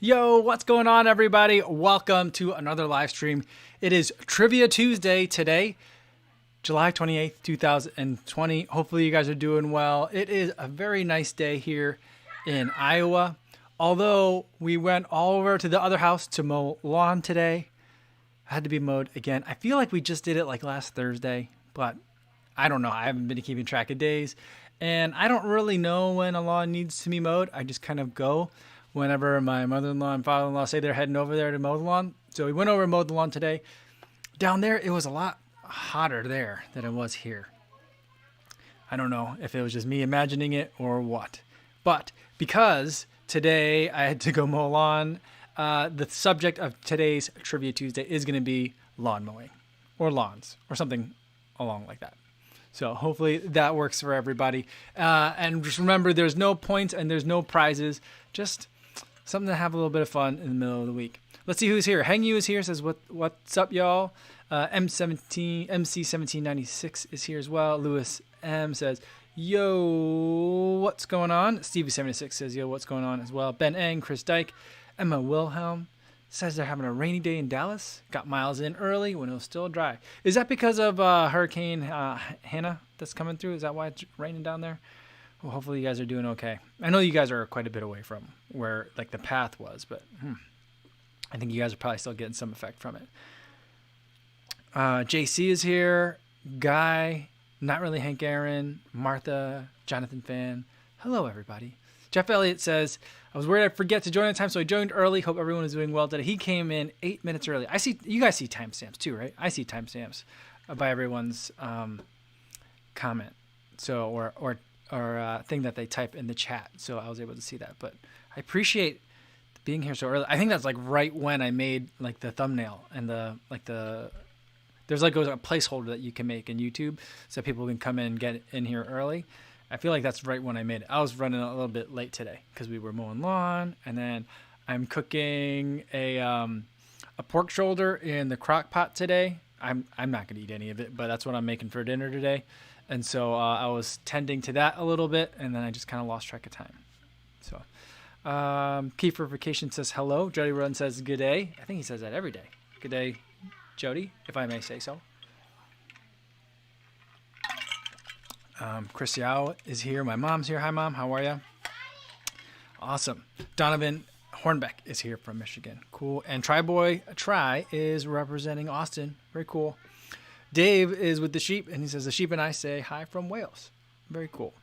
Yo, what's going on, everybody? Welcome to another live stream. It is Trivia Tuesday today, July 28th, 2020. Hopefully you guys are doing well. It is a very nice day here in Iowa. Although we went all over to the other house to mow lawn today. Had to be mowed again. I feel like we just did it like last Thursday, but I don't know. I haven't been keeping track of days. And I don't really know when a lawn needs to be mowed. I just kind of go whenever my mother-in-law and father-in-law say they're heading over there to mow the lawn. So we went over and mowed the lawn today. Down there, it was a lot hotter there than it was here. I don't know if it was just me imagining it or what. But because today I had to go mow lawn, the subject of today's Trivia Tuesday is going to be lawn mowing or lawns or something along like that. So hopefully that works for everybody. And just remember, there's no points and there's no prizes. Just something to have a little bit of fun in the middle of the week. Let's see who's here. Hang You is here. Says, what's up, y'all? MC1796 is here as well. Lewis M says, yo, what's going on? Stevie76 says, yo, what's going on as well. Ben Eng, Chris Dyke, Emma Wilhelm says they're having a rainy day in Dallas. Got miles in early when it was still dry. Is that because of Hurricane Hannah that's coming through? Is that why it's raining down there? Well, hopefully you guys are doing okay. I know you guys are quite a bit away from where like the path was, but I think you guys are probably still getting some effect from it. JC is here. Guy, not really Hank Aaron, Martha, Jonathan Fan. Hello, everybody. Jeff Elliott says, I was worried I'd forget to join on time, so I joined early. Hope everyone is doing well today. He came in 8 minutes early. I see you guys see timestamps too, right? I see timestamps by everyone's comment, so or thing that they type in the chat. So I was able to see that. But I appreciate being here so early. I think that's like right when I made like the thumbnail and there's like a placeholder that you can make in YouTube so people can come in and get in here early. I feel like that's right when I made it. I was running a little bit late today because we were mowing lawn, and then I'm cooking a pork shoulder in the crock pot today. I'm not going to eat any of it, but that's what I'm making for dinner today. And so I was tending to that a little bit, and then I just kind of lost track of time. So Kiefer Vacation says hello. Jody Run says good day. I think he says that every day. Good day, Jody, if I may say so. Chris Yao is here. My mom's here. Hi, Mom. How are you? Awesome. Donovan Hornbeck is here from Michigan. Cool. And Tri is representing Austin. Very cool. Dave is with the sheep, and he says, the sheep and I say hi from Wales. Very cool.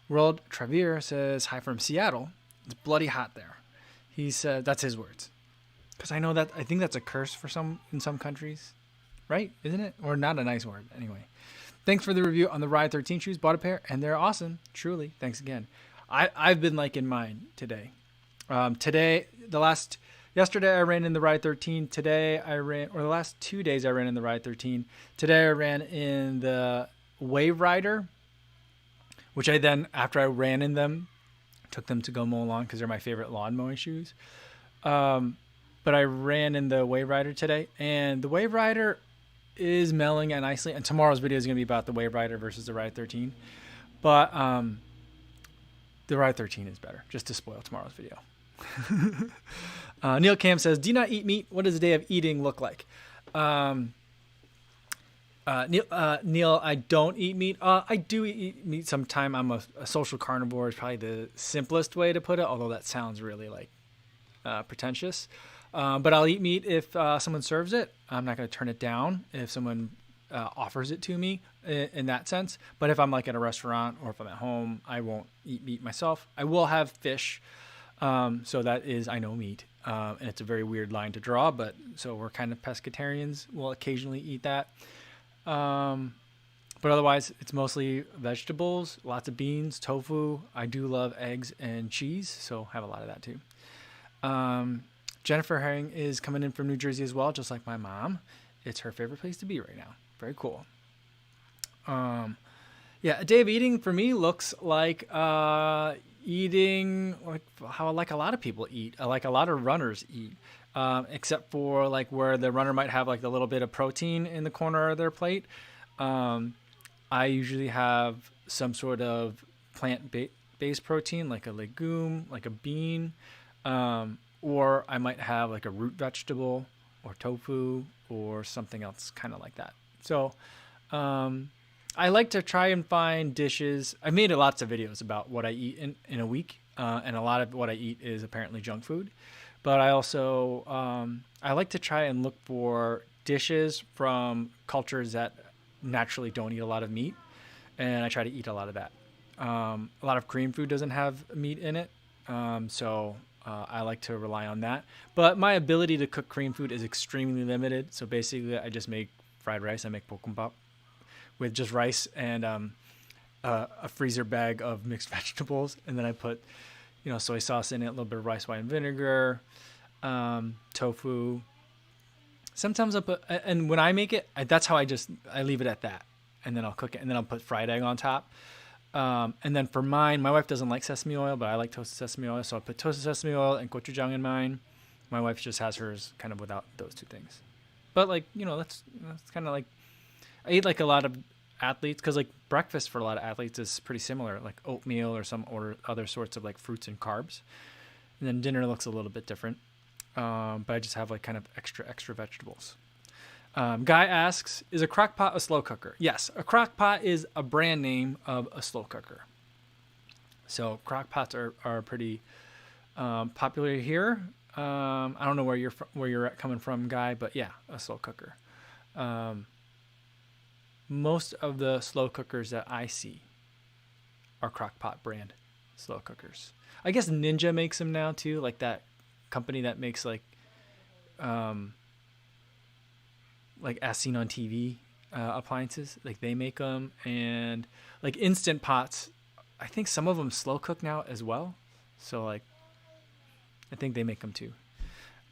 World Travier says hi from Seattle. It's bloody hot there. He said, that's his words. Because I think that's a curse for in some countries, right? Isn't it? Or not a nice word. Anyway. Thanks for the review on the Ride 13 shoes. Bought a pair, and they're awesome. Truly. Thanks again. I've been liking mine today. Yesterday I ran in the Ride 13. Today the last 2 days I ran in the Ride 13. Today I ran in the Wave Rider, which I then, after I ran in them, took them to go mow lawn because they're my favorite lawn mowing shoes. But I ran in the Wave Rider today, and the Wave Rider is melling and nicely, and tomorrow's video is going to be about the Wave Rider versus the Ride 13, but the Ride 13 is better, just to spoil tomorrow's video. Neil Cam says, do not eat meat. What does a day of eating look like? Neil, I don't eat meat. I do eat meat sometime. I'm a social carnivore is probably the simplest way to put it, although that sounds really like pretentious. But I'll eat meat if someone serves it. I'm not going to turn it down if someone offers it to me in that sense. But if I'm like at a restaurant or if I'm at home, I won't eat meat myself. I will have fish. So that is, I know, meat. And it's a very weird line to draw, but so we're kind of pescatarians. We'll occasionally eat that. But otherwise, it's mostly vegetables, lots of beans, tofu. I do love eggs and cheese, so have a lot of that too. Jennifer Herring is coming in from New Jersey as well, just like my mom. It's her favorite place to be right now. Very cool. A day of eating for me looks like eating like how like a lot of people eat, like a lot of runners eat, except for like where the runner might have like the little bit of protein in the corner of their plate. I usually have some sort of plant-based protein, like a legume, like a bean. Or I might have like a root vegetable or tofu or something else kind of like that. So I like to try and find dishes. I made lots of videos about what I eat in a week, and a lot of what I eat is apparently junk food. But I also I like to try and look for dishes from cultures that naturally don't eat a lot of meat, and I try to eat a lot of that. A lot of Korean food doesn't have meat in it, so I like to rely on that. But my ability to cook Korean food is extremely limited. So basically, I just make fried rice. I make bokkeumbap with just rice and a freezer bag of mixed vegetables, and then I put soy sauce in it, a little bit of rice wine vinegar, tofu. Sometimes I put, and when I make it, that's how I leave it at that, and then I'll cook it, and then I'll put fried egg on top. And then for mine, my wife doesn't like sesame oil, but I like toasted sesame oil, so I put toasted sesame oil and gochujang in mine. My wife just has hers kind of without those two things. But that's kind of like, I eat like a lot of athletes, because like breakfast for a lot of athletes is pretty similar, like oatmeal or other sorts of like fruits and carbs. And then dinner looks a little bit different. But I just have like kind of extra vegetables. Guy asks, is a crock pot a slow cooker? Yes, a crock pot is a brand name of a slow cooker. So crock pots are pretty popular here. I don't know where you're coming from, Guy, but yeah, a slow cooker. Most of the slow cookers that I see are crock pot brand slow cookers. I guess Ninja makes them now too, like that company that makes like as seen on TV appliances, like they make them. And like Instant Pots, I think some of them slow cook now as well, so like I think they make them too.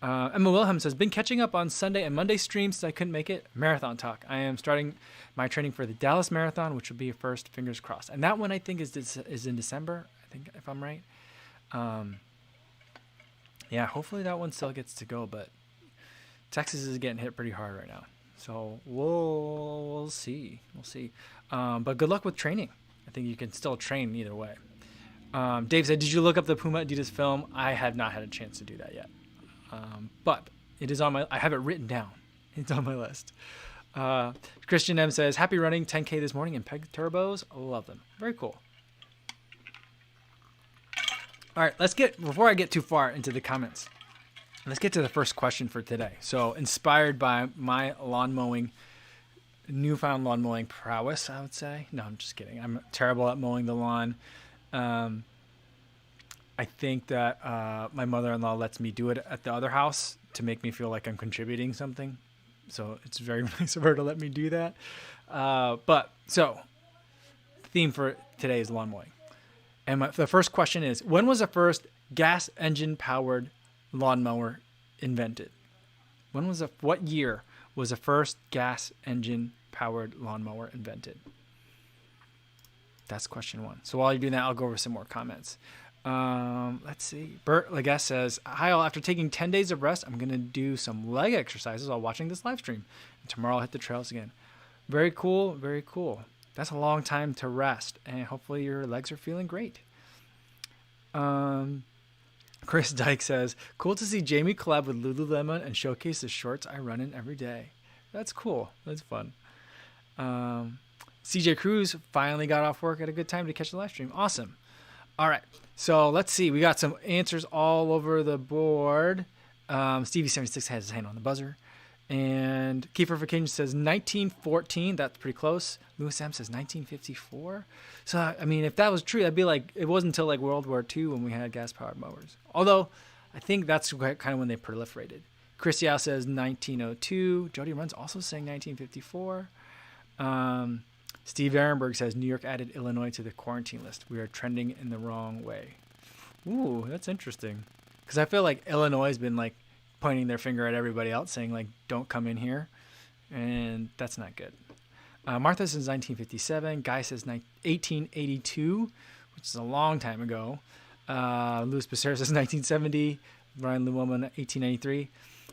Emma Wilhelm says, been catching up on Sunday and Monday streams since I couldn't make it. Marathon talk. I am starting my training for the Dallas Marathon, which will be a first, fingers crossed. And that one I think is in December, I think, if I'm right. Yeah, hopefully that one still gets to go, but Texas is getting hit pretty hard right now. So we'll see. But good luck with training. I think you can still train either way. Dave said, did you look up the Puma Adidas film? I have not had a chance to do that yet. But it is I have it written down. It's on my list. Christian M says, happy running 10K this morning in peg turbos. Love them. Very cool. All right, before I get too far into the comments, let's get to the first question for today. So inspired by my newfound lawn mowing prowess, I would say. No, I'm just kidding. I'm terrible at mowing the lawn. I think that my mother-in-law lets me do it at the other house to make me feel like I'm contributing something. So it's very nice of her to let me do that. So the theme for today is lawn mowing. And the first question is, when was the first gas engine powered lawnmower invented? What year was the first gas engine powered lawnmower invented? That's question one. So while you're doing that, I'll go over some more comments. Let's see. Bert Legas says, hi all, after taking 10 days of rest, I'm going to do some leg exercises while watching this live stream. And tomorrow I'll hit the trails again. Very cool. Very cool. That's a long time to rest, and hopefully your legs are feeling great. Chris Dyke says, cool to see Jamie collab with Lululemon and showcase the shorts I run in every day. That's cool. That's fun. CJ Cruz finally got off work at a good time to catch the live stream. Awesome. All right. So let's see. We got some answers all over the board. Stevie76 has his hand on the buzzer. And Kiefer Vacation says 1914. That's pretty close. Lewis M says 1954. So, I mean, if that was true, that'd be like, it wasn't until like World War II when we had gas-powered mowers. Although, I think that's kind of when they proliferated. Chris Yao says 1902. Jody Run's also saying 1954. Steve Ehrenberg says New York added Illinois to the quarantine list. We are trending in the wrong way. Ooh, that's interesting. Because I feel like Illinois has been like pointing their finger at everybody else, saying like, don't come in here. And that's not good. Martha says 1957. Guy says 1882, which is a long time ago. Louis Becerra says 1970. Brian Llewellyn, 1893.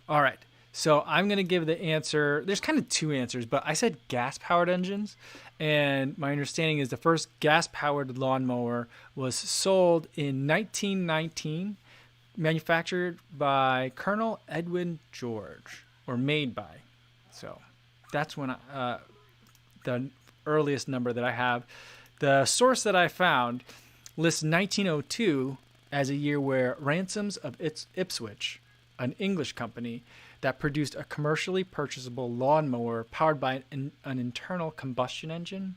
All right. So I'm going to give the answer. There's kind of two answers, but I said gas-powered engines. And my understanding is the first gas-powered lawnmower was sold in 1919 manufactured by Colonel Edwin George, or made by. So that's when the earliest number that I have. The source that I found lists 1902 as a year where Ransoms of Ipswich, an English company that produced a commercially purchasable lawnmower powered by an internal combustion engine.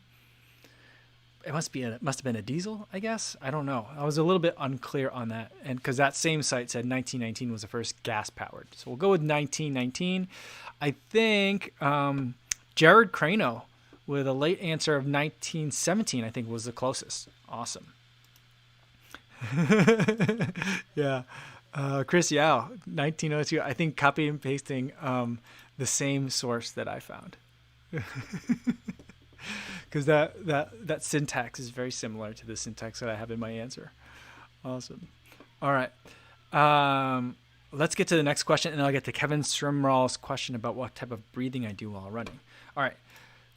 It must have been a diesel, I guess. I don't know. I was a little bit unclear on that, and because that same site said 1919 was the first gas-powered. So we'll go with 1919. I think Jared Crano with a late answer of 1917, I think, was the closest. Awesome. Yeah. Chris Yao, 1902. I think copy and pasting the same source that I found. Because that syntax is very similar to the syntax that I have in my answer. Awesome. All right. Let's get to the next question, and I'll get to Kevin Strimrall's question about what type of breathing I do while running. All right.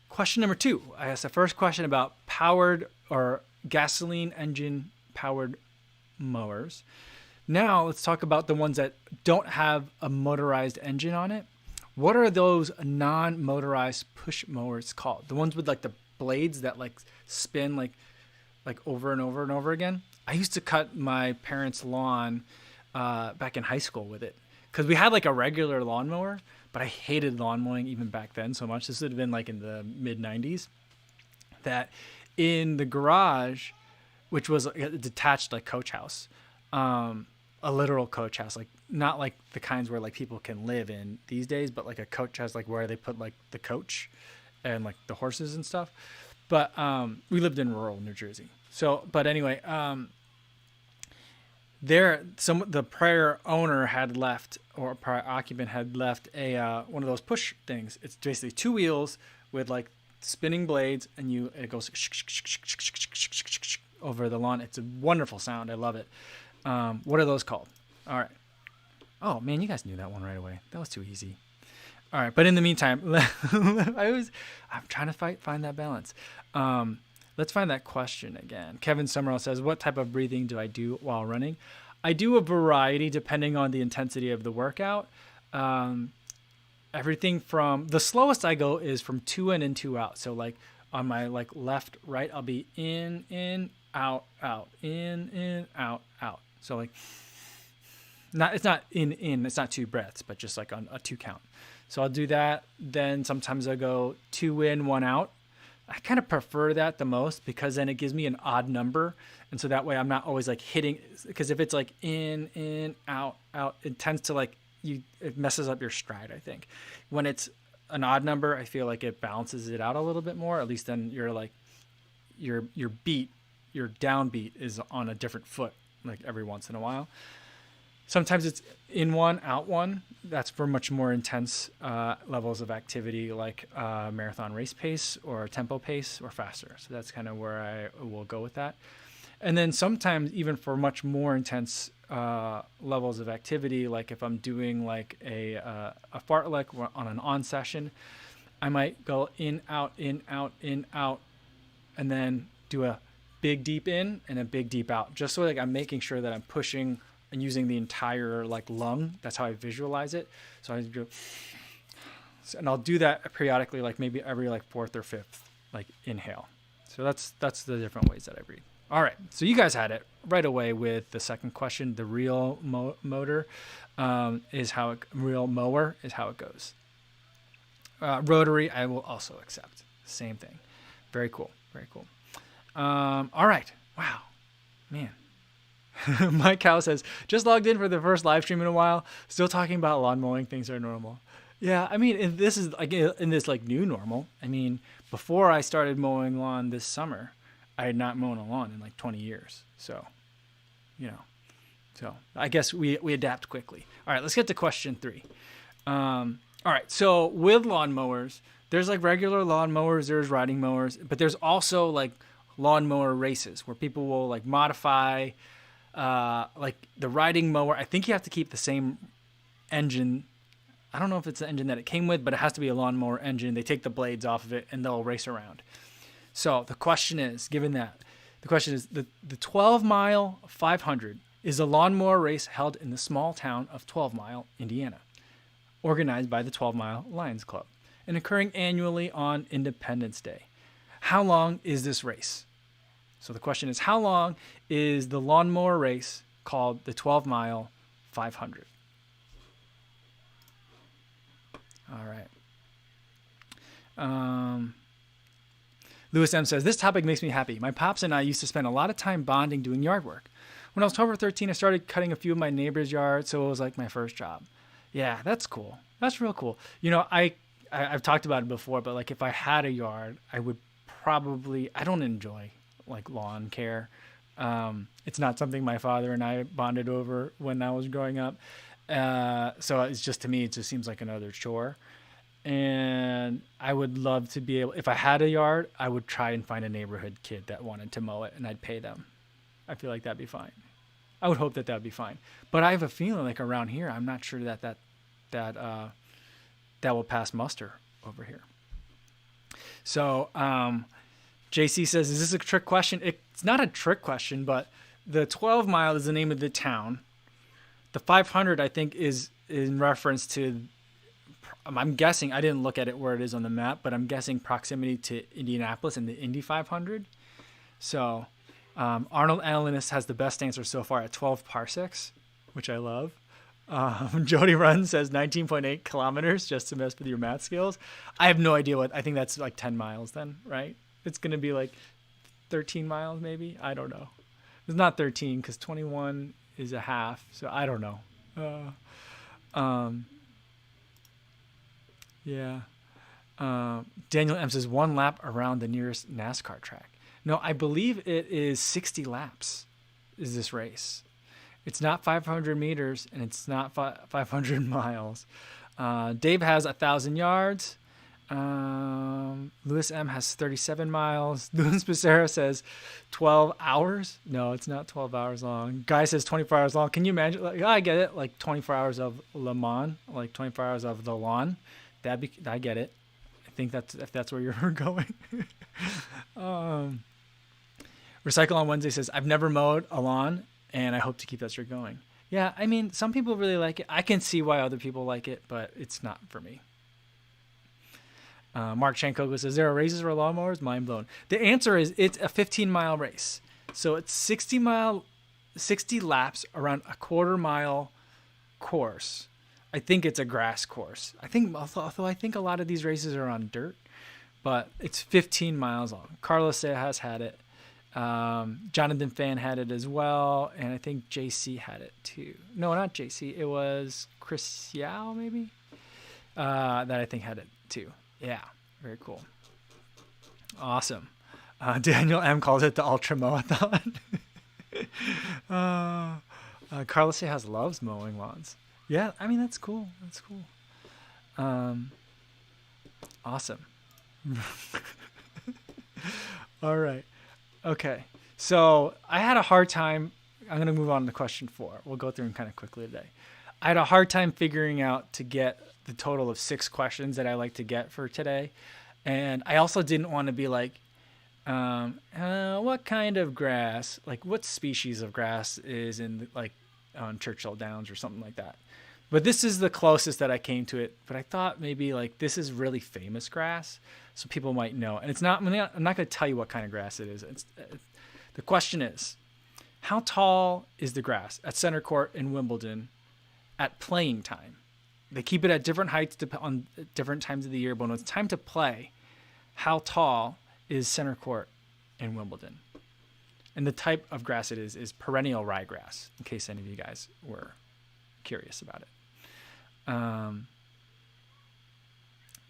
Question number 2. I asked the first question about powered or gasoline engine powered mowers. Now let's talk about the ones that don't have a motorized engine on it. What are those non-motorized push mowers called? The ones with like the blades that like spin like over and over and over again. I used to cut my parents' lawn back in high school with it because we had like a regular lawnmower, but I hated lawn mowing even back then so much. This would have been like in the mid 90s. That in the garage, which was a detached like coach house, a literal coach house, like not like the kinds where like people can live in these days, but like a coach house, like where they put like the coach and like the horses and stuff. But we lived in rural New Jersey. So, but anyway, the prior owner had left, or prior occupant had left a one of those push things. It's basically 2 wheels with like spinning blades, and it goes over the lawn. It's a wonderful sound. I love it. What are those called? All right. Oh man, you guys knew that one right away. That was too easy. All right, but in the meantime, I'm trying to find that balance. Let's find that question again. Kevin Summerall says, what type of breathing do I do while running? I do a variety depending on the intensity of the workout. Everything from the slowest I go is from 2 in and 2 out. So like on my like left, right, I'll be in, out, in, out. So like it's not in, it's not 2 breaths, but just like on a 2 count. So I'll do that. Then sometimes I'll go 2 in, 1 out. I kind of prefer that the most because then it gives me an odd number. And so that way I'm not always like hitting, because if it's like in, out, it tends to like, it messes up your stride, I think. When it's an odd number, I feel like it balances it out a little bit more. At least then you're like, your beat, your downbeat is on a different foot, like every once in a while. Sometimes it's in 1, out 1. That's for much more intense levels of activity, like marathon race pace or tempo pace or faster. So that's kind of where I will go with that. And then sometimes even for much more intense levels of activity, like if I'm doing like a fartlek on an on session, I might go in, out, and then do a big deep in and a big deep out, just so like I'm making sure that I'm pushing and using the entire like lung. That's how I visualize it. So I go, and I'll do that periodically, like maybe every like 4th or 5th like inhale. So that's the different ways that I breathe. All right, so you guys had it right away with the second question. The real mower is how it goes. Rotary, I will also accept. Same thing. Very cool. All right. Wow, man. Mike Cow says, just logged in for the first live stream in a while. Still talking about lawn mowing. Things are normal. Yeah, I mean, this is like in this like new normal. I mean, before I started mowing lawn this summer, I had not mown a lawn in like 20 years. So, so I guess we adapt quickly. All right, let's get to question 3. All right, so with lawn mowers, there's like regular lawn mowers, there's riding mowers, but there's also like lawn mower races where people will like modify like the riding mower. I think you have to keep the same engine. I don't know if it's the engine that it came with, but it has to be a lawnmower engine. They take the blades off of it and they'll race around. So the question is, the 12 mile 500 is a lawnmower race held in the small town of 12 Mile, Indiana, organized by the 12 Mile Lions Club and occurring annually on Independence Day. How long is this race? So the question is, how long is the lawnmower race called the 12 Mile 500? All right. Lewis M says, this topic makes me happy. My pops and I used to spend a lot of time bonding doing yard work. When I was 12 or 13, I started cutting a few of my neighbors' yards, so it was like my first job. Yeah, that's cool. That's real cool. You know, I've talked about it before, but like if I had a yard, I would probably, I don't enjoy like lawn care. It's not something my father and I bonded over when I was growing up. So it's just, to me, it just seems like another chore. And I would love to be able, if I had a yard, I would try and find a neighborhood kid that wanted to mow it and I'd pay them. I feel like that'd be fine. I would hope that would be fine. But I have a feeling like around here, I'm not sure that will pass muster over here. So JC says, is this a trick question? It's not a trick question, but the 12 Mile is the name of the town. The 500, I think, is in reference to, I'm guessing, I didn't look at it where it is on the map, but I'm guessing proximity to Indianapolis and the Indy 500. So Arnold Analyst has the best answer so far at 12 parsecs, which I love. Jody Run says 19.8 kilometers, just to mess with your math skills. I have no idea I think that's like 10 miles then, right? It's going to be like 13 miles maybe. I don't know. It's not 13 because 21 is a half. So I don't know. Yeah. Daniel M says 1 lap around the nearest NASCAR track. No, I believe it is 60 laps is this race. It's not 500 meters and it's not 500 miles. Dave has 1,000 yards. Louis M has 37 miles. Luis Becerra says 12 hours. No, it's not 12 hours long. Guy says 24 hours long. Can you imagine? Like, I get it. Like 24 hours of Le Mans, like 24 hours of the lawn. I get it. I think if that's where you're going. Recycle on Wednesday says, I've never mowed a lawn and I hope to keep that streak going. Yeah, I mean, some people really like it. I can see why other people like it, but it's not for me. Mark Chankogo says, there are races for lawnmowers? Mind blown. The answer is it's a 15-mile race. So it's 60 laps around a quarter-mile course. I think it's a grass course. Although I think a lot of these races are on dirt, but it's 15 miles long. Carlos has had it. Jonathan Fan had it as well, and I think JC had it too. No, not JC. It was Chris Yao, maybe, that I think had it too. Yeah, very cool. Awesome. Daniel M calls it the Ultra Mowathon. Carlos has loves mowing lawns. Yeah, I mean, that's cool. That's cool. Awesome. All right. Okay. So I had a hard time. I'm going to move on to question 4. We'll go through them kind of quickly today. I had a hard time figuring out to get the total of 6 questions that I like to get for today. And I also didn't want to be like, what kind of grass, like what species of grass is in on Churchill Downs or something like that. But this is the closest that I came to it. But I thought maybe like this is really famous grass, so people might know. And it's not. I'm not going to tell you what kind of grass it is. The question is, how tall is the grass at center court in Wimbledon at playing time? They keep it at different heights on different times of the year, but when it's time to play, how tall is center court in Wimbledon? And the type of grass it is perennial ryegrass, in case any of you guys were curious about it.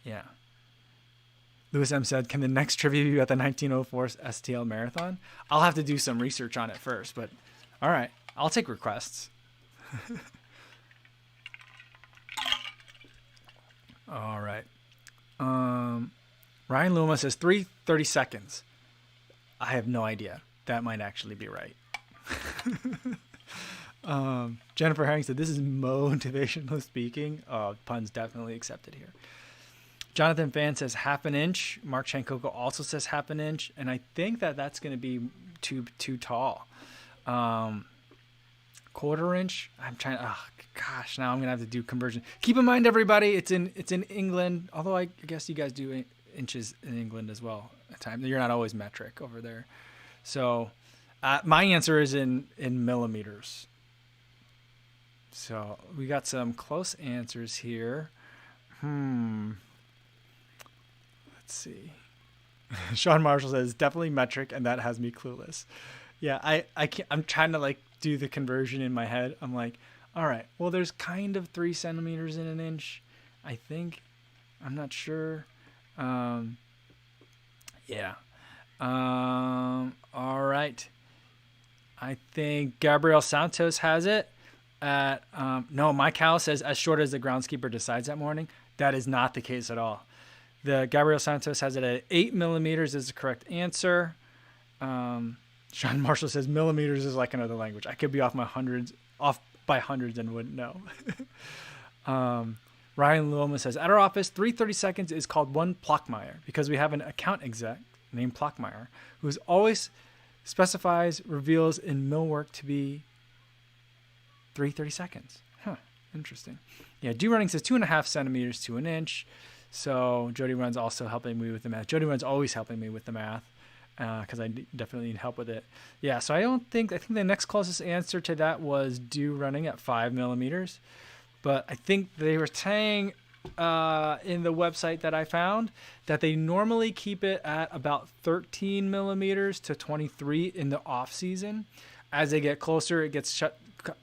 Yeah. Louis M said, can the next trivia be at the 1904 STL Marathon? I'll have to do some research on it first, but all right, I'll take requests. All right. Ryan Luma says 3:30 seconds. I have no idea. That might actually be right. Jennifer Herring said, this is motivational speaking. Puns definitely accepted here. Jonathan Fan says 1/2 inch. Mark Chankoko also says 1/2 inch. And I think that's going to be too tall. quarter inch. I'm trying. Oh gosh, now I'm gonna have to do conversion. Keep in mind, everybody, it's in England. Although I guess you guys do inches in England as well at times. You're not always metric over there. So my answer is in millimeters. So we got some close answers here. Let's see. Sean Marshall says definitely metric, and that has me clueless. Yeah, I can't. I'm trying to like do the conversion in my head. I'm like, all right, well, there's kind of 3 centimeters in an inch, I think. I'm not sure. Yeah. All right. I think Gabriel Santos has it at, no, Mike Howell says as short as the groundskeeper decides that morning. That is not the case at all. The Gabriel Santos has it at 8 millimeters is the correct answer. Sean Marshall says millimeters is like another language. I could be off by hundreds and wouldn't know. Ryan Loma says, at our office, 3:30 seconds is called 1 Plockmeyer because we have an account exec named Plockmeyer who's always reveals in millwork to be 3:30 seconds. Huh, interesting. Yeah, Do Running says 2.5 centimeters to an inch. So Jody Run's also helping me with the math. Jody Run's always helping me with the math because I definitely need help with it. Yeah, so I think the next closest answer to that was Do Running at 5 millimeters. But I think they were saying in the website that I found that they normally keep it at about 13 millimeters to 23 in the off season. As they get closer, it gets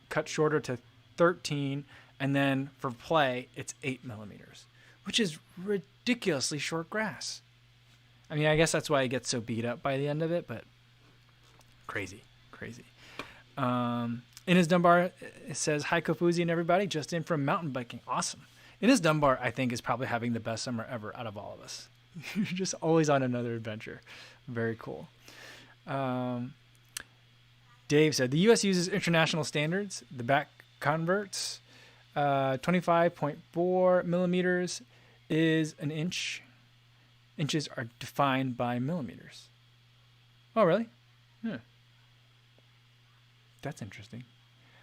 cut shorter to 13. And then for play, it's 8 millimeters, which is ridiculously short grass. I mean, I guess that's why it gets so beat up by the end of it, but crazy. Inez Dunbar says, hi, Kofuzi and everybody, just in from mountain biking. Awesome. Inez Dunbar, I think, is probably having the best summer ever out of all of us. You're just always on another adventure. Very cool. Dave said, the U.S. uses international standards. The back converts 25.4 millimeters is an inch. Inches are defined by millimeters. Oh, really? Yeah. That's interesting.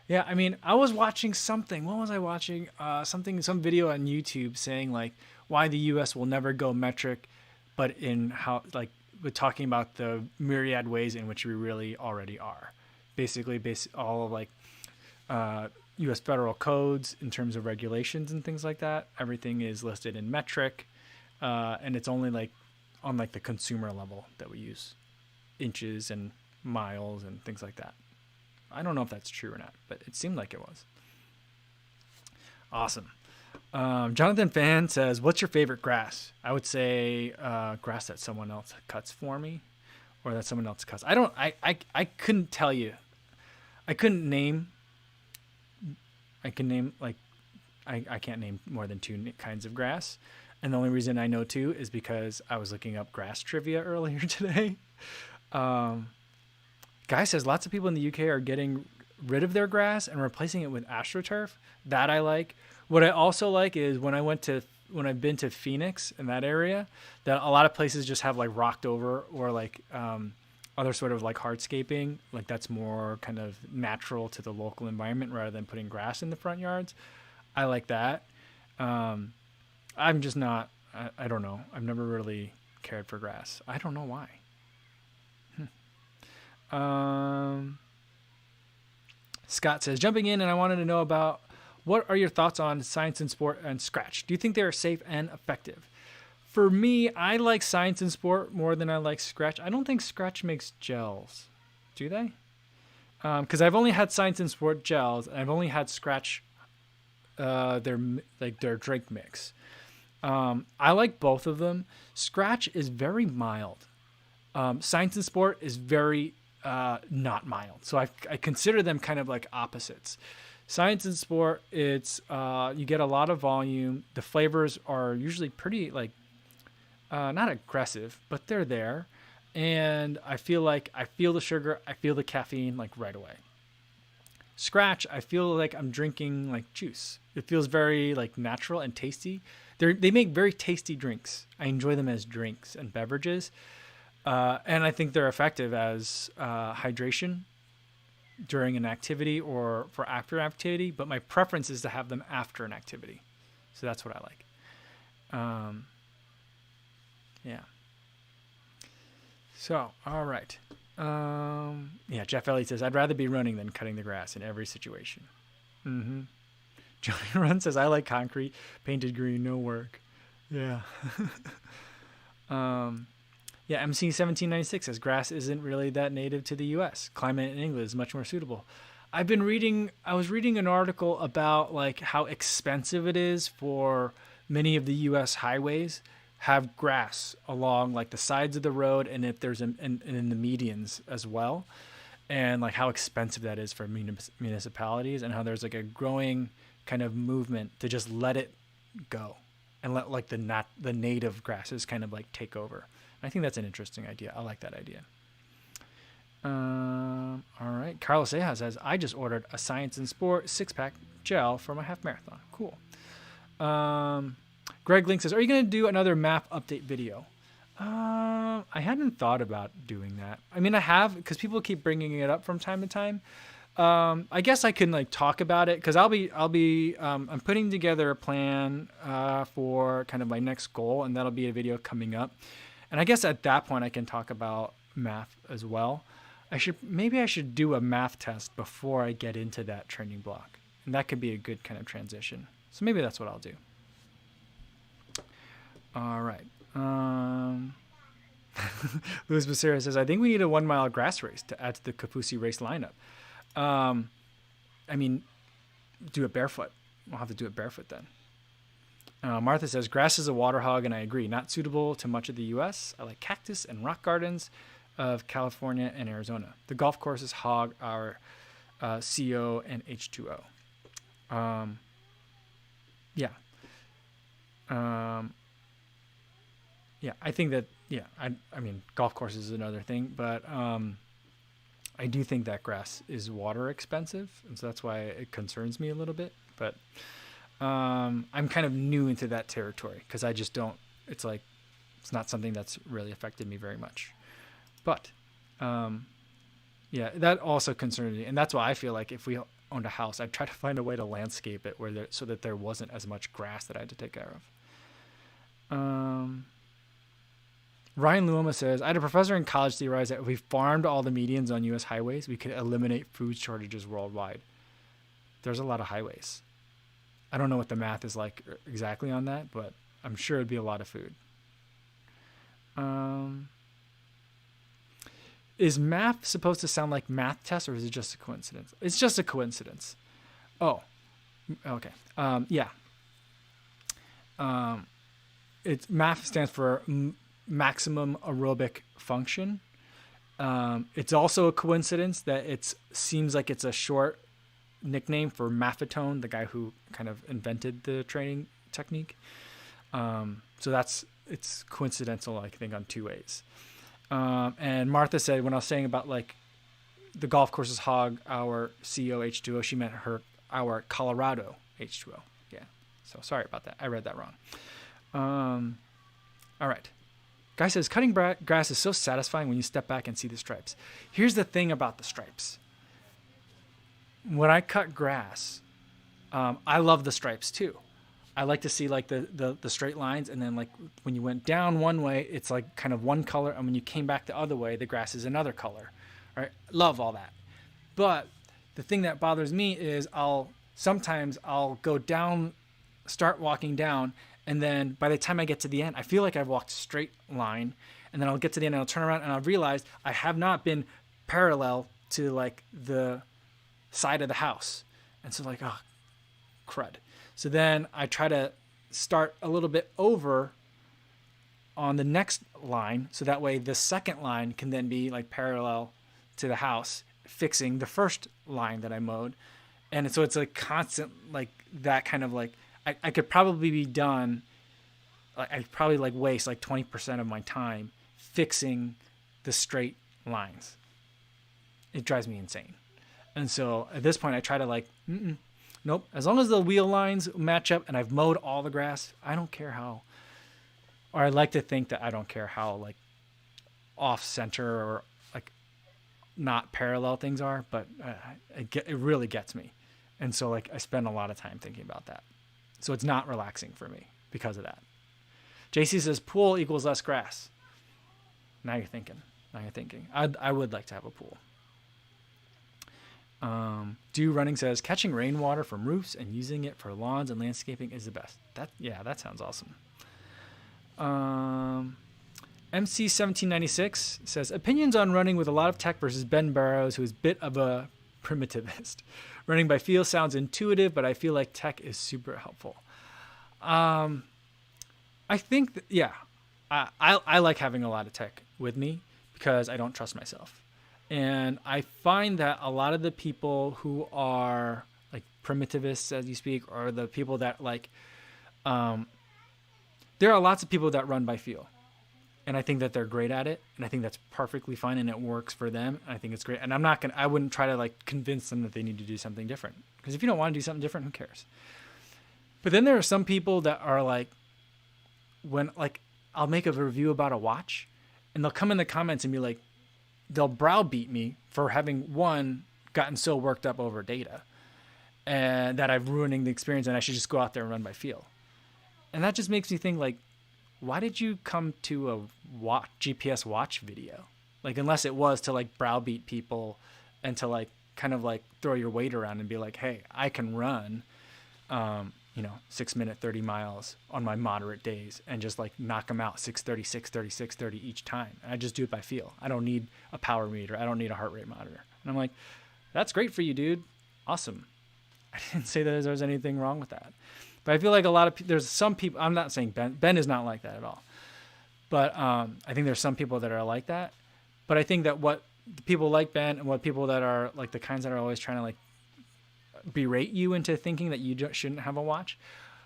Yeah, I mean, I was watching something. What was I watching? Some video on YouTube saying like why the U.S. will never go metric, but in how like we're talking about the myriad ways in which we really already are. Basically, all of like U.S. federal codes in terms of regulations and things like that. Everything is listed in metric, and it's only like on like the consumer level that we use inches and miles and things like that. I don't know if that's true or not, but it seemed like it was. Awesome. Jonathan Fan says, what's your favorite grass? I would say grass that someone else cuts for me or that someone else cuts. I couldn't tell you. I can't name more than 2 kinds of grass. And the only reason I know 2 is because I was looking up grass trivia earlier today. Guy says lots of people in the UK are getting rid of their grass and replacing it with AstroTurf. That I like. What I also like is when I've been to Phoenix in that area, that a lot of places just have like rocked over or like other sort of like hardscaping. Like that's more kind of natural to the local environment rather than putting grass in the front yards. I like that. I'm just not, I don't know. I've never really cared for grass. I don't know why. Scott says, jumping in, and I wanted to know about what are your thoughts on Science and Sport and Scratch? Do you think they are safe and effective? For me, I like Science and Sport more than I like Scratch. I don't think Scratch makes gels. Do they? Because I've only had Science and Sport gels, and I've only had Scratch, their drink mix. I like both of them. Scratch is very mild. Science and Sport is very not mild. So I consider them kind of like opposites. Science and Sport, it's you get a lot of volume. The flavors are usually pretty like not aggressive, but they're there. And I feel the sugar, I feel the caffeine like right away. Scratch, I feel like I'm drinking like juice. It feels very like natural and tasty. They make very tasty drinks. I enjoy them as drinks and beverages. And I think they're effective as hydration. during an activity or for after activity, but my preference is to have them after an activity. So that's what I like. Yeah. So, all right. Yeah, Jeff Elliott says, I'd rather be running than cutting the grass in every situation. Mm-hmm. Johnny Run says, I like concrete, painted green, no work. Yeah. Yeah, MC1796 says, grass isn't really that native to the U.S. Climate in England is much more suitable. I was reading an article about like how expensive it is for many of the U.S. highways have grass along like the sides of the road, and if there's and in the medians as well, and like how expensive that is for municipalities, and how there's like a growing kind of movement to just let it go and let like the native grasses kind of like take over. I think that's an interesting idea. I like that idea. All right. Carlos Eja says, I just ordered a Science and Sport 6-pack gel for my half marathon. Cool. Greg Link says, are you going to do another map update video? I hadn't thought about doing that. I mean, I have, because people keep bringing it up from time to time. I guess I can like talk about it, because I'm putting together a plan for kind of my next goal, and that'll be a video coming up. And I guess at that point I can talk about math as well. Maybe I should do a math test before I get into that training block, and that could be a good kind of transition. So maybe that's what I'll do. All right. Luis Becerra says, I think we need a 1 mile grass race to add to the Kapusi race lineup. I mean, do it barefoot. We'll have to do it barefoot then. Martha says, grass is a water hog, and I agree. Not suitable to much of the U.S. I like cactus and rock gardens of California and Arizona. The golf courses hog our CO and H2O. Yeah. Yeah, I think that, yeah, I mean, golf courses is another thing, but I do think that grass is water expensive, and so that's why it concerns me a little bit. But I'm kind of new into that territory, because I just don't, it's not something that's really affected me very much. But yeah, that also concerns me, and that's why I feel like if we owned a house, I'd try to find a way to landscape it so that there wasn't as much grass that I had to take care of. Ryan Luoma says, I had a professor in college theorize that if we farmed all the medians on U.S. highways, we could eliminate food shortages worldwide. There's a lot of highways. I don't know what the math is like exactly on that, but I'm sure it'd be a lot of food. Is math supposed to sound like math test, or is it just a coincidence? It's just a coincidence. Oh, okay. Yeah. It's math stands for maximum aerobic function. It's also a coincidence that it seems like it's a short nickname for Maffetone, the guy who kind of invented the training technique. So it's coincidental, I think, on two ways. And Martha said, when I was saying about like the golf courses hog our CO H2O, she meant our Colorado H2O. Yeah. So sorry about that. I read that wrong. All right. Guy says, cutting grass is so satisfying when you step back and see the stripes. Here's the thing about the stripes. When I cut grass, I love the stripes too. I like to see like the straight lines, and then like when you went down one way, it's like kind of one color, and when you came back the other way, the grass is another color. Right? Love all that. But the thing that bothers me is sometimes I'll go down, start walking down, and then by the time I get to the end, I feel like I've walked straight line, and then I'll get to the end and I'll turn around and I'll realize I have not been parallel to like the side of the house. And so like, oh, crud. So then I try to start a little bit over on the next line, so that way the second line can then be like parallel to the house, fixing the first line that I mowed. And so it's like constant, like that kind of like, I could probably be done, like I'd probably like waste like 20% of my time fixing the straight lines. It drives me insane. And so at this point I try to like, nope. As long as the wheel lines match up and I've mowed all the grass, I don't care how, or I like to think that I don't care how like off center or like not parallel things are, but it really gets me. And so like I spend a lot of time thinking about that. So it's not relaxing for me because of that. JC says pool equals less grass. Now you're thinking. I would like to have a pool. Do Running says catching rainwater from roofs and using it for lawns and landscaping is the best. That sounds awesome. MC1796 says opinions on running with a lot of tech versus Ben Burrows, who is a bit of a primitivist. Running by feel sounds intuitive, but I feel like tech is super helpful. I think I like having a lot of tech with me because I don't trust myself. And I find that a lot of the people who are like primitivists, as you speak, or the people that like, there are lots of people that run by feel. And I think that they're great at it. And I think that's perfectly fine and it works for them. And I think it's great. And I wouldn't try to like convince them that they need to do something different. Because if you don't want to do something different, who cares? But then there are some people that are like, when like I'll make a review about a watch and they'll come in the comments and be like, they'll browbeat me for having gotten so worked up over data and that I'm ruining the experience and I should just go out there and run by feel. And that just makes me think like, why did you come to a GPS watch video? Like, unless it was to like browbeat people and to like kind of like throw your weight around and be like, hey, I can run, 6 minute, 30 miles on my moderate days and just like knock them out 6:30, 6:30, 6:30 each time. And I just do it by feel. I don't need a power meter. I don't need a heart rate monitor. And I'm like, that's great for you, dude. Awesome. I didn't say that there was anything wrong with that. But I feel like there's some people, I'm not saying Ben is not like that at all. But I think there's some people that are like that. But I think that what the people like Ben and what people that are like the kinds that are always trying to like berate you into thinking that you shouldn't have a watch,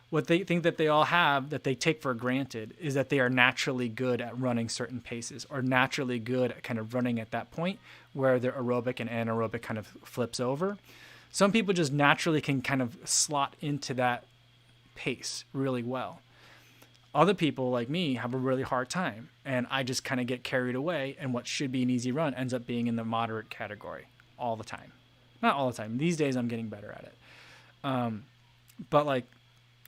what they think that they all have that they take for granted is that they are naturally good at running certain paces or naturally good at kind of running at that point where their aerobic and anaerobic kind of flips over. Some people just naturally can kind of slot into that pace really well. Other people like me have a really hard time and I just kind of get carried away and what should be an easy run ends up being in the moderate category all the time. Not all the time. These days I'm getting better at it. But like,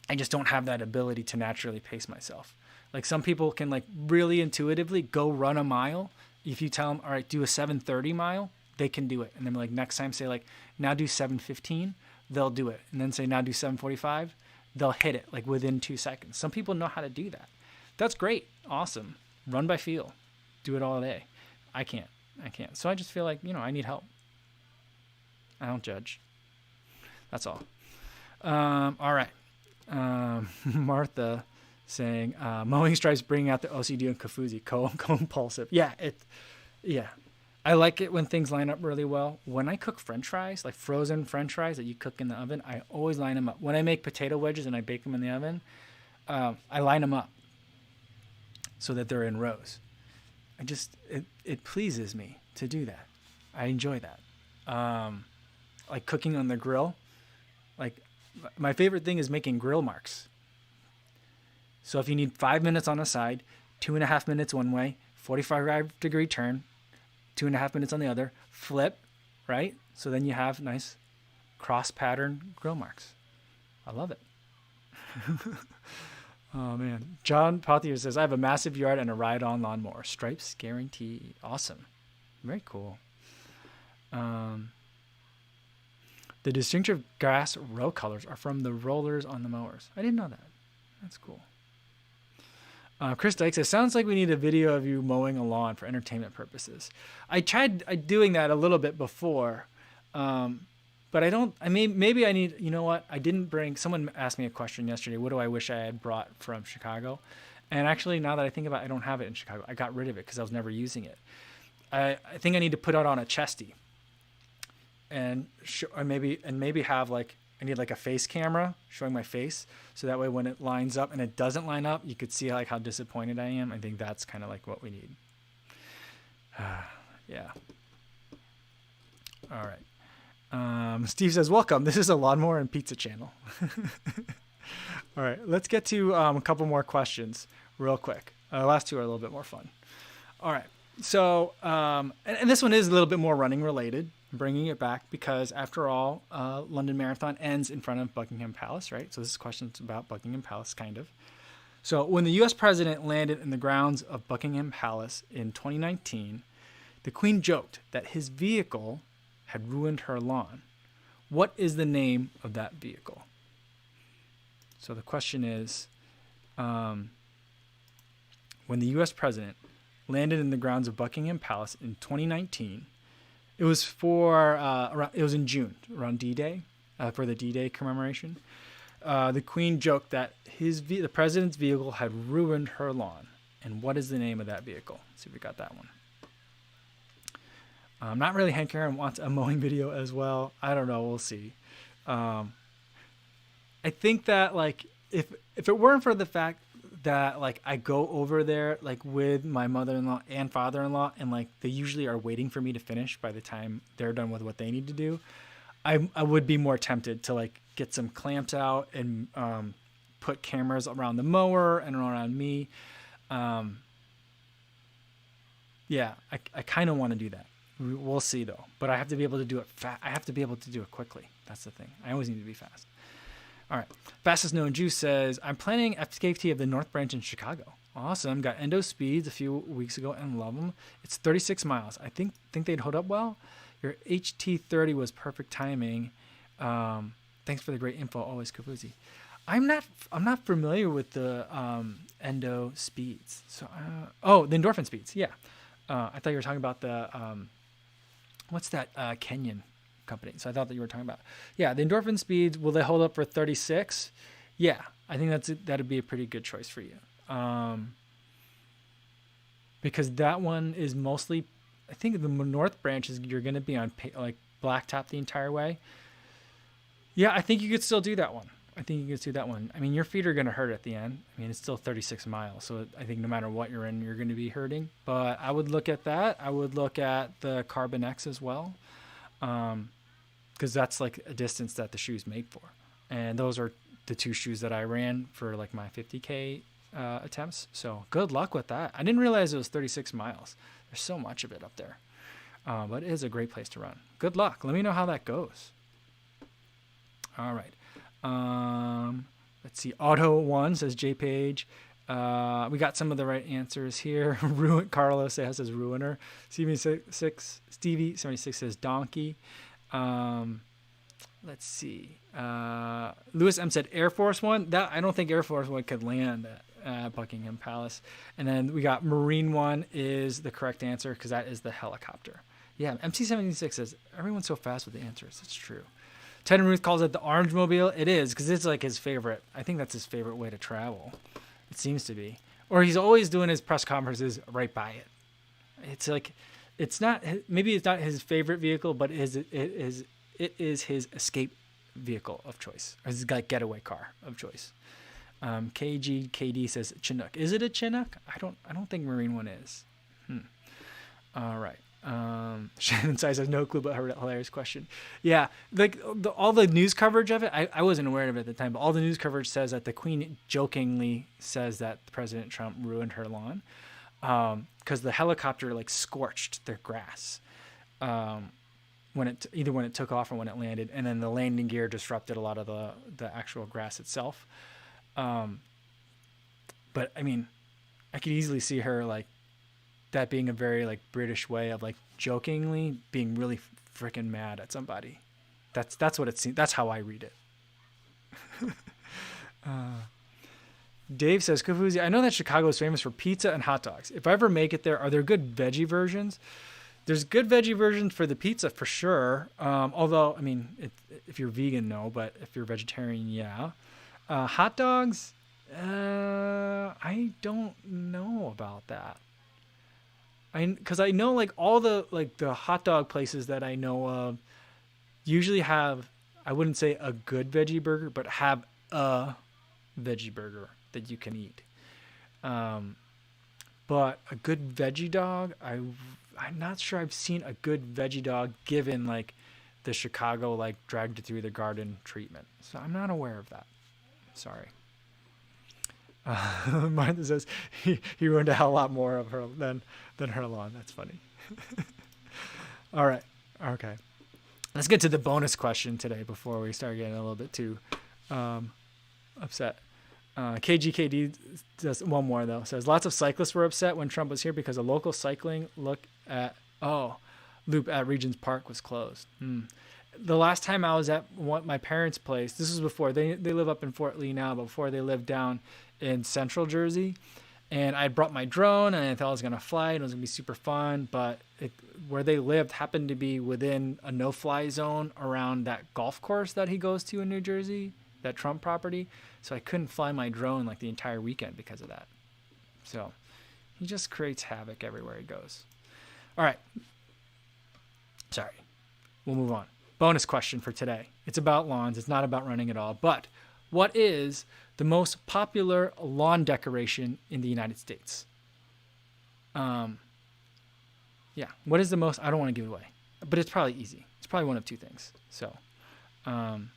I just don't have that ability to naturally pace myself. Like some people can like really intuitively go run a mile. If you tell them, all right, do a 7:30 mile, they can do it. And then like next time say like, now do 7:15, they'll do it. And then say, now do 7:45, they'll hit it like within 2 seconds. Some people know how to do that. That's great. Awesome. Run by feel. Do it all day. I can't. So I just feel like, I need help. I don't judge. That's all. All right. Martha saying, mowing stripes bringing out the OCD and Kafuzi, compulsive. Yeah. I like it when things line up really well. When I cook French fries, like frozen French fries that you cook in the oven, I always line them up. When I make potato wedges and I bake them in the oven, I line them up so that they're in rows. It pleases me to do that. I enjoy that. Like cooking on the grill, like my favorite thing is making grill marks. So if you need 5 minutes on the side, 2.5 minutes one way, 45-degree turn, 2.5 minutes on the other, flip, right? So then you have nice cross pattern grill marks. I love it. Oh man. John Pothier says, I have a massive yard and a ride-on lawnmower. Stripes guarantee. Awesome. Very cool. The distinctive grass row colors are from the rollers on the mowers. I didn't know that. That's cool. Chris Dyke says, sounds like we need a video of you mowing a lawn for entertainment purposes. I tried doing that a little bit before, but maybe I need, you know what? Someone asked me a question yesterday. What do I wish I had brought from Chicago? And actually, now that I think about it, I don't have it in Chicago. I got rid of it because I was never using it. I think I need to put it on a chesty and maybe have like, I need like a face camera showing my face. So that way when it lines up and it doesn't line up, you could see like how disappointed I am. I think that's kind of like what we need. Yeah. All right. Steve says, welcome. This is a lawnmower and pizza channel. All right. Let's get to a couple more questions real quick. The last two are a little bit more fun. All right. So, and this one is a little bit more running related, bringing it back because after all, London Marathon ends in front of Buckingham Palace, right? So this question's about Buckingham Palace, kind of. So when the U.S. president landed in the grounds of Buckingham Palace in 2019, the Queen joked that his vehicle had ruined her lawn. What is the name of that vehicle? So the question is, when the U.S. president landed in the grounds of Buckingham Palace in 2019, it was it was in June, around D-Day, for the D-Day commemoration. The Queen joked that the president's vehicle had ruined her lawn. And what is the name of that vehicle? Let's see if we got that one. Not really. Hank Aaron wants a mowing video as well. I don't know. We'll see. I think that like if it weren't for the fact that like I go over there like with my mother-in-law and father-in-law and like they usually are waiting for me to finish by the time they're done with what they need to do, I would be more tempted to like get some clamps out and put cameras around the mower and around me. Yeah, I kind of want to do that. We'll see though, but I have to be able to do it I have to be able to do it quickly. That's the thing. I always need to be fast. All right. Fastest known Juice says, I'm planning FKT of the North Branch in Chicago. Awesome. Got endo speeds a few weeks ago and love them. It's 36 miles. I think they'd hold up well. Your HT30 was perfect timing. Thanks for the great info. Always Kabuzi. I'm not familiar with the endo speeds. So the endorphin speeds. Yeah. I thought you were talking about the what's that Kenyan company. So I thought that you were talking about. Yeah, the endorphin speeds, will they hold up for 36? Yeah, I think that'd be a pretty good choice for you. Because that one is mostly, I think the North Branch is you're going to be on like blacktop the entire way. Yeah, I think you could still do that one. I mean, your feet are going to hurt at the end. I mean, it's still 36 miles. So I think no matter what you're in, you're going to be hurting. But I would look at that. I would look at the Carbon X as well. Because that's like a distance that the shoes make for. And those are the two shoes that I ran for like my 50K attempts. So good luck with that. I didn't realize it was 36 miles. There's so much of it up there. But it is a great place to run. Good luck. Let me know how that goes. All right. Let's see. Auto 1 says J Page. We got some of the right answers here. Carlos says Ruiner. Stevie 76 says Donkey. Let's see. Lewis M said Air Force One. That I don't think Air Force One could land at Buckingham Palace. And then we got Marine One is the correct answer because that is the helicopter. Yeah, MC76 says everyone's so fast with the answers. It's true. Ted and Ruth calls it the Orange Mobile. It is because it's like his favorite. I think that's his favorite way to travel. It seems to be. Or he's always doing his press conferences right by it. It's like, it's not, maybe it's not his favorite vehicle, but it is his escape vehicle of choice. Or his like getaway car of choice. KD says Chinook. Is it a Chinook? I don't think Marine One is. All right. Shannon Size has no clue, but her hilarious question. Yeah, like all the news coverage of it, I wasn't aware of it at the time, but all the news coverage says that the Queen jokingly says that President Trump ruined her lawn because the helicopter like scorched their grass when it took off or when it landed, and then the landing gear disrupted a lot of the actual grass itself. But I mean, I could easily see her like that being a very like British way of like jokingly being really freaking mad at somebody. That's what it seems. That's how I read it. Dave says, Kafuzi, I know that Chicago is famous for pizza and hot dogs. If I ever make it there, are there good veggie versions? There's good veggie versions for the pizza for sure. Although, I mean, if you're vegan, no, but if you're vegetarian, yeah. Hot dogs, I don't know about that. Because I know like all the hot dog places that I know of usually have, I wouldn't say a good veggie burger, but have a veggie burger that you can eat. But a good veggie dog, I'm not sure I've seen a good veggie dog given like the Chicago like dragged it through the garden treatment. So I'm not aware of that. Sorry. Martha says he ruined a hell lot more of her than her lawn. That's funny. All right. Okay. Let's get to the bonus question today before we start getting a little bit too upset. KGKD does one more though. Says lots of cyclists were upset when Trump was here because a local cycling loop at Regents Park was closed. The last time I was at my parents' place, this was before they live up in Fort Lee now, but before they lived down in Central Jersey, and I brought my drone and I thought I was gonna fly and it was gonna be super fun, but where they lived happened to be within a no-fly zone around that golf course that he goes to in New Jersey, that Trump property. So I couldn't fly my drone like the entire weekend because of that. So he just creates havoc everywhere he goes. All right. Sorry. We'll move on. Bonus question for today. It's about lawns. It's not about running at all. But what is the most popular lawn decoration in the United States? Yeah. What is the most? I don't want to give it away, but it's probably easy. It's probably one of two things. So, and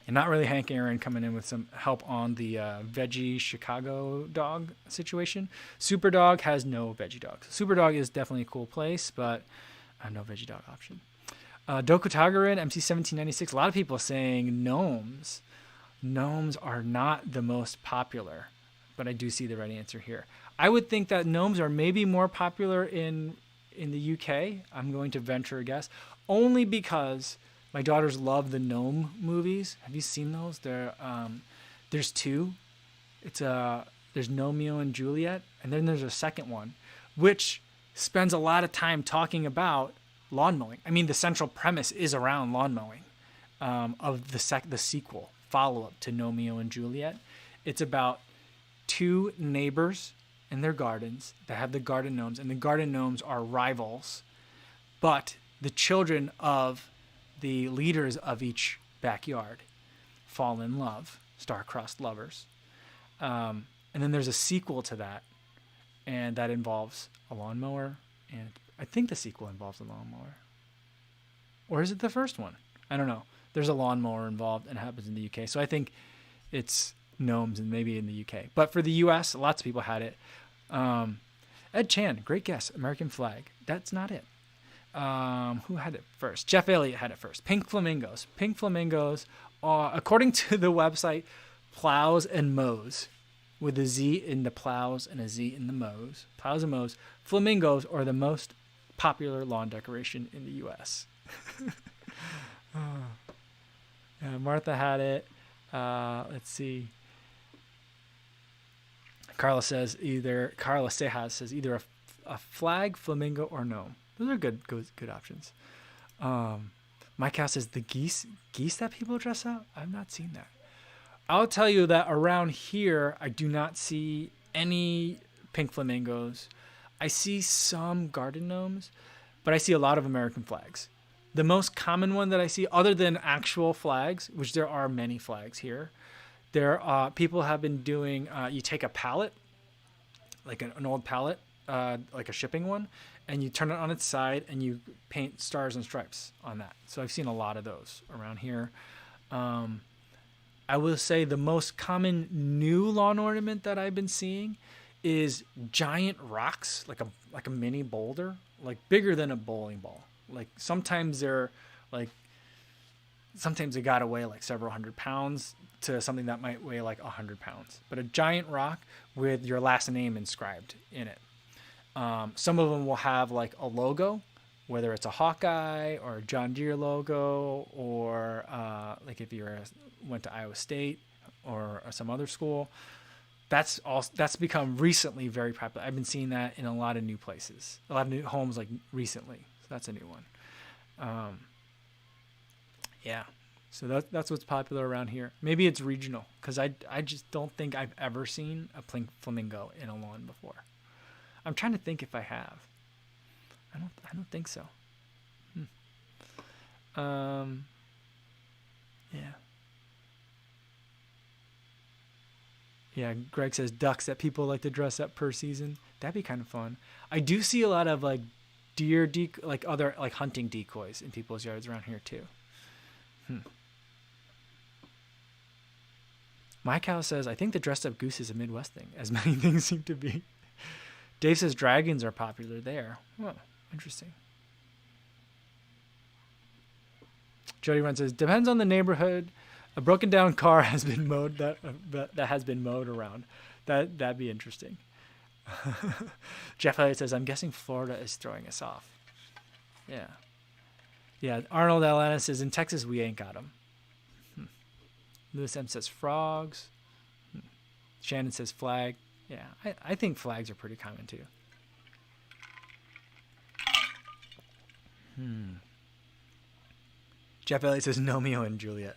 not really Hank Aaron coming in with some help on the veggie Chicago dog situation. Super Dog has no veggie dogs. Super Dog is definitely a cool place, but no veggie dog option. Dokutagarin, MC1796. A lot of people are saying gnomes. Gnomes are not the most popular, but I do see the right answer here. I would think that gnomes are maybe more popular in the UK. I'm going to venture a guess, only because my daughters love the gnome movies. Have you seen those? There's two. There's Romeo and Juliet, and then there's a second one, which spends a lot of time talking about lawn mowing. I mean, the central premise is around lawn mowing of the sequel, follow-up to Romeo and Juliet. It's about two neighbors in their gardens that have the garden gnomes, and the garden gnomes are rivals, but the children of the leaders of each backyard fall in love, star-crossed lovers. And then there's a sequel to that, and that involves a lawnmower, and I think the sequel involves a lawnmower. Or is it the first one? I don't know. There's a lawnmower involved, and it happens in the UK. So I think it's gnomes and maybe in the UK. But for the US, lots of people had it. Ed Chan, great guess, American flag. That's not it. Who had it first? Jeff Elliott had it first. Pink flamingos. Pink flamingos, according to the website, plows and mows, with a Z in the plows and a Z in the mows. Plows and mows. Flamingos are the most popular lawn decoration in the U.S. Martha had it. Let's see. Carla Sejas says either a flag, flamingo, or gnome. Those are good options. Mike House says the geese that people dress up. I've not seen that. I'll tell you that around here, I do not see any pink flamingos. I see some garden gnomes, but I see a lot of American flags. The most common one that I see, other than actual flags, which there are many flags here, people have been doing. You take a pallet, like an old pallet, like a shipping one, and you turn it on its side and you paint stars and stripes on that. So I've seen a lot of those around here. I will say the most common new lawn ornament that I've been seeing is giant rocks, like a mini boulder, like bigger than a bowling ball. Like sometimes they got to weigh like several hundred pounds to something that might weigh like 100 pounds. But a giant rock with your last name inscribed in it. Some of them will have like a logo, whether it's a Hawkeye or a John Deere logo, or like if you went to Iowa State or some other school. That's become recently very popular. I've been seeing that in a lot of new places, a lot of new homes like recently. So that's a new one. Yeah. So that's what's popular around here. Maybe it's regional, because I just don't think I've ever seen a pink flamingo in a lawn before. I'm trying to think if I have. I don't think so. Yeah. Yeah, Greg says ducks that people like to dress up per season. That'd be kind of fun. I do see a lot of like deer like other like hunting decoys in people's yards around here too. My cow says, I think the dressed up goose is a Midwest thing, as many things seem to be. Dave says dragons are popular there. Oh, interesting. Jody Run says, depends on the neighborhood. A broken down car has been mowed that has been mowed around. That'd be interesting. Jeff Elliott says, I'm guessing Florida is throwing us off. Yeah. Yeah, Arnold Atlanta says, in Texas, we ain't got them. Lewis M says frogs. Shannon says flag. Yeah, I think flags are pretty common too. Jeff Elliott says Romeo and Juliet.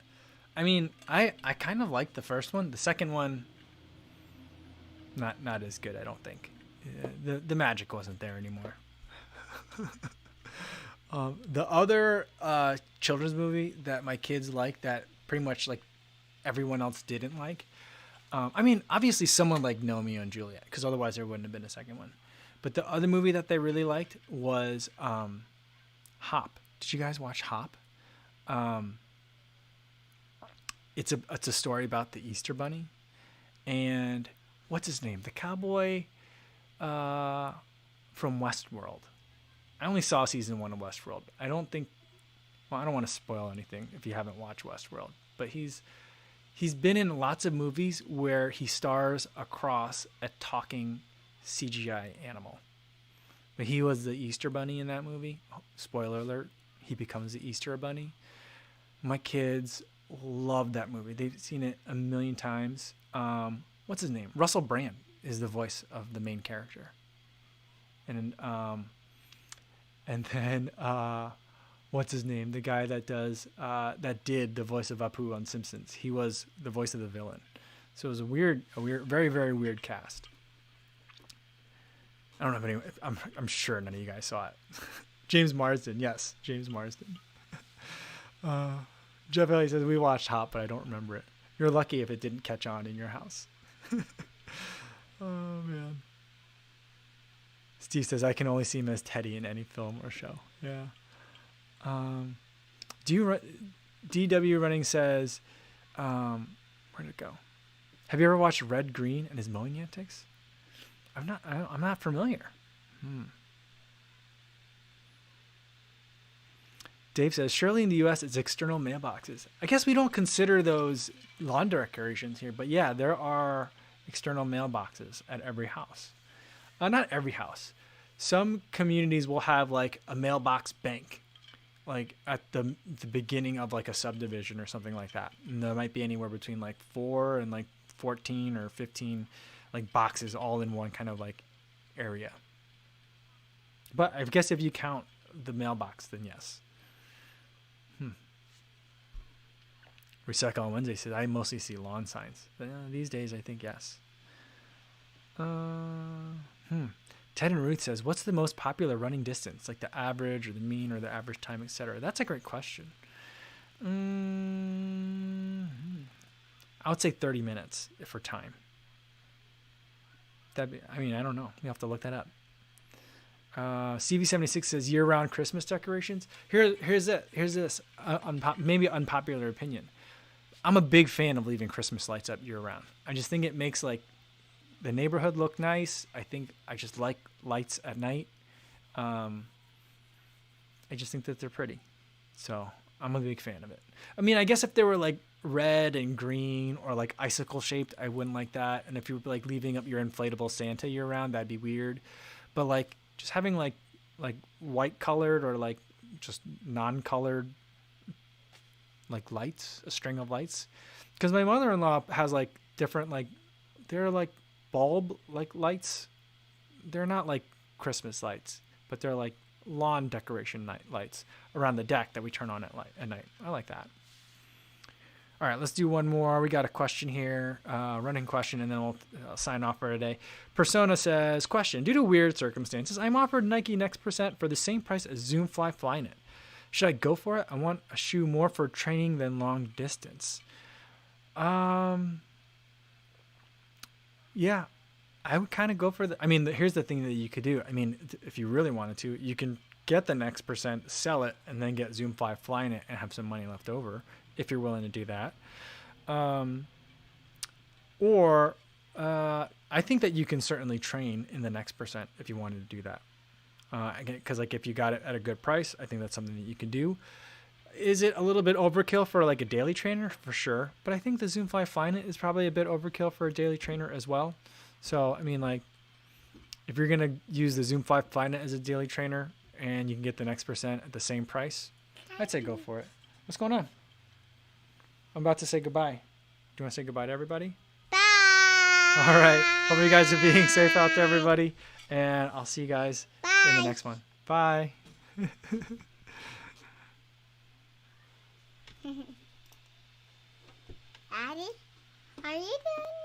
I mean, I kind of like the first one. The second one, not as good, I don't think. The magic wasn't there anymore. The other children's movie that my kids like that pretty much like everyone else didn't like. I mean, obviously someone liked Romeo and Juliet because otherwise there wouldn't have been a second one. But the other movie that they really liked was Hop. Did you guys watch Hop? It's a story about the Easter Bunny, and what's his name? The cowboy from Westworld. I only saw season 1 of Westworld. I don't want to spoil anything if you haven't watched Westworld, but he's been in lots of movies where he stars across a talking CGI animal. But he was the Easter Bunny in that movie. Spoiler alert, he becomes the Easter Bunny. My kids love that movie. They've seen it a million times. What's his name? Russell Brand is the voice of the main character. And then what's his name? The guy that did the voice of Apu on Simpsons. He was the voice of the villain. So it was a weird, very, very weird cast. I don't know if anyone, I'm sure none of you guys saw it. James Marsden. Yes, James Marsden. Jeff Elliott says, we watched Hop, but I don't remember it. You're lucky if it didn't catch on in your house. Oh, man. Steve says, I can only see him as Teddy in any film or show. Yeah. DW Running says, where'd it go? Have you ever watched Red Green and his mowing antics? I'm not familiar. Dave says, surely in the U.S. it's external mailboxes. I guess we don't consider those lawn decorations here, but yeah, there are external mailboxes at every house. Not every house. Some communities will have like a mailbox bank, like at the beginning of like a subdivision or something like that. And there might be anywhere between like 4 and like 14 or 15 like boxes all in one kind of like area. But I guess if you count the mailbox, then yes. Recycle on Wednesday says, I mostly see lawn signs. But these days, I think yes. Ted and Ruth says, what's the most popular running distance? Like the average or the mean or the average time, etc. That's a great question. I would say 30 minutes for time. I don't know. You have to look that up. CV76 says year-round Christmas decorations. Here's this maybe unpopular opinion. I'm a big fan of leaving Christmas lights up year-round. I just think it makes like the neighborhood look nice. I just like lights at night. I just think that they're pretty. So I'm a big fan of it. I mean, I guess if they were like red and green or like icicle shaped, I wouldn't like that. And if you were like leaving up your inflatable Santa year round, that'd be weird. But like just having like white colored or like just non-colored like lights, a string of lights. Because my mother-in-law has like different like they're like bulb like lights. They're not like Christmas lights, but they're like lawn decoration lights around the deck that we turn on at night. I like that. All right, let's do one more. We got a question here, running question, and then we'll sign off for today. Persona says, question, due to weird circumstances, I'm offered Nike Next Percent for the same price as Zoom Fly Flyknit. Should I go for it? I want a shoe more for training than long distance. Yeah, I would kind of go for here's the thing that you could do. I mean, if you really wanted to, you can get the Next Percent, sell it, and then get Zoom Fly Flyknit and have some money left over if you're willing to do that. Or I think that you can certainly train in the next percent if you wanted to do that. Because like if you got it at a good price, I think that's something that you can do. Is it a little bit overkill for like a daily trainer? For sure. But I think the Zoomfly Find-It is probably a bit overkill for a daily trainer as well. So, I mean, like, if you're going to use the Zoomfly Find-It as a daily trainer and you can get the next percent at the same price, I'd say go for it. What's going on? I'm about to say goodbye. Do you want to say goodbye to everybody? Bye. All right. Hope you guys are being safe out there, everybody. And I'll see you guys in the next one. Bye. Daddy, are you doing